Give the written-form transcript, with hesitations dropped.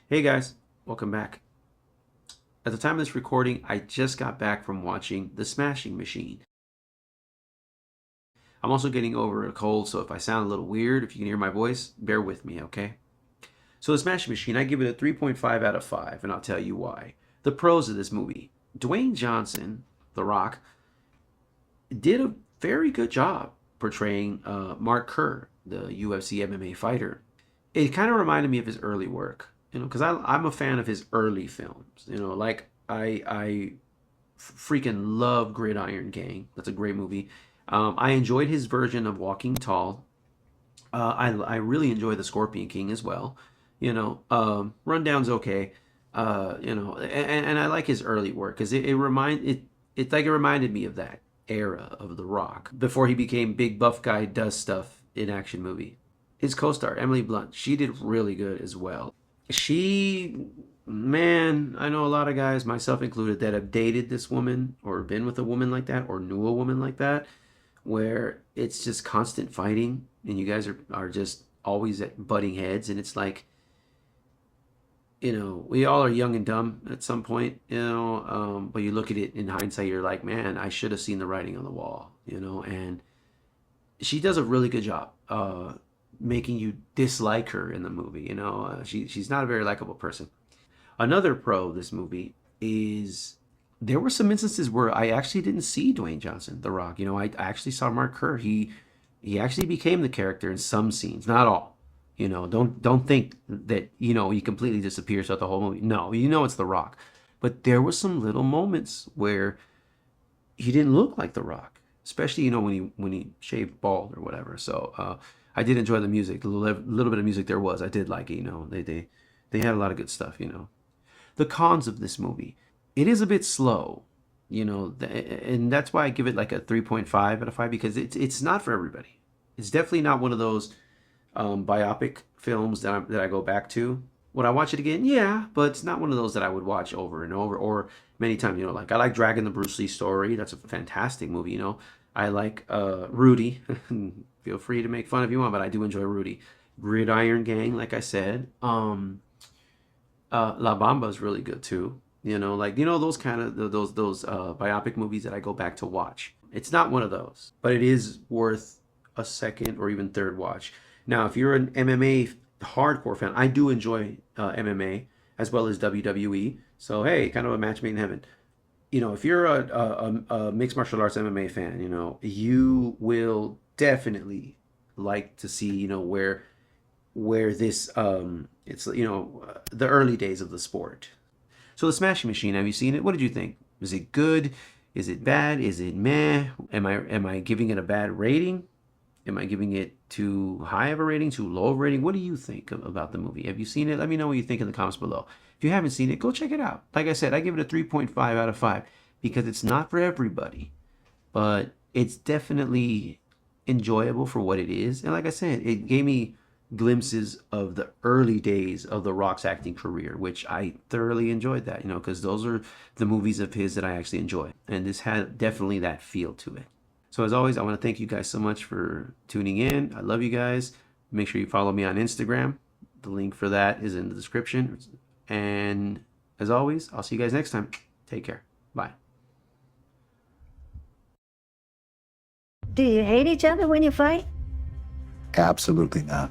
Hey guys, welcome back. At the time of this recording, I just got back from watching The Smashing Machine. I'm also getting over a cold, so if I sound a little weird, if you can hear my voice, bear with me, okay? So The Smashing Machine, I give it a 3.5 out of 5, and I'll tell you why. The pros of this movie. Dwayne Johnson, The Rock, did a very good job portraying Mark Kerr, the UFC MMA fighter. It kind of reminded me of his early work, because I'm a fan of his early films. Like I freaking love Gridiron Gang. That's a great movie. I enjoyed his version of Walking Tall. I really enjoy The Scorpion King as well. Rundown's okay. And I like his early work because it like it reminded me of that era of The Rock before he became big buff guy does stuff in action movie. His co-star Emily Blunt, she did really good as well. Man, I know a lot of guys, myself included, that have dated this woman or been with a woman like that or knew a woman like that, where it's just constant fighting and you guys are just always at butting heads. And it's like, we all are young and dumb at some point, but you look at it in hindsight, you're like, man, I should have seen the writing on the wall, and she does a really good job making you dislike her in the movie. She's not a very likable person. Another pro of this movie is there were some instances where I actually didn't see Dwayne Johnson, The Rock. I actually saw Mark Kerr. He actually became the character in some scenes, not all. Don't think that he completely disappears throughout the whole movie. No, it's The Rock, but there were some little moments where he didn't look like The Rock, especially when he shaved bald or whatever. So I did enjoy the music, the little bit of music there was. I did like it. They had a lot of good stuff. The cons of this movie, it is a bit slow, and that's why I give it like a 3.5 out of 5 because it's not for everybody. It's definitely not one of those biopic films that I go back to. Would I watch it again? Yeah, but it's not one of those that I would watch over and over or many times. Like I like Dragon the Bruce Lee story. That's a fantastic movie. I like Rudy. Feel free to make fun if you want, but I do enjoy Rudy. Gridiron Gang, like I said. La Bamba is really good too. Those kind of those biopic movies that I go back to watch. It's not one of those, but it is worth a second or even third watch. Now, if you're an MMA hardcore fan, I do enjoy MMA as well as WWE. So hey, kind of a match made in heaven. If you're a mixed martial arts MMA fan, you will definitely like to see, where this it's the early days of the sport. So The Smashing Machine, have you seen it? What did you think? Is it good? Is it bad? Is it meh? Am I giving it a bad rating? Am I giving it too high of a rating, too low of a rating? What do you think about the movie? Have you seen it? Let me know what you think in the comments below. If you haven't seen it, go check it out. Like I said, I give it a 3.5 out of 5 because it's not for everybody, but it's definitely enjoyable for what it is. And like I said, it gave me glimpses of the early days of The Rock's acting career, which I thoroughly enjoyed that, because those are the movies of his that I actually enjoy. And this had definitely that feel to it. So as always, I want to thank you guys so much for tuning in. I love you guys. Make sure you follow me on Instagram. The link for that is in the description. And as always, I'll see you guys next time. Take care. Bye. Do you hate each other when you fight? Absolutely not.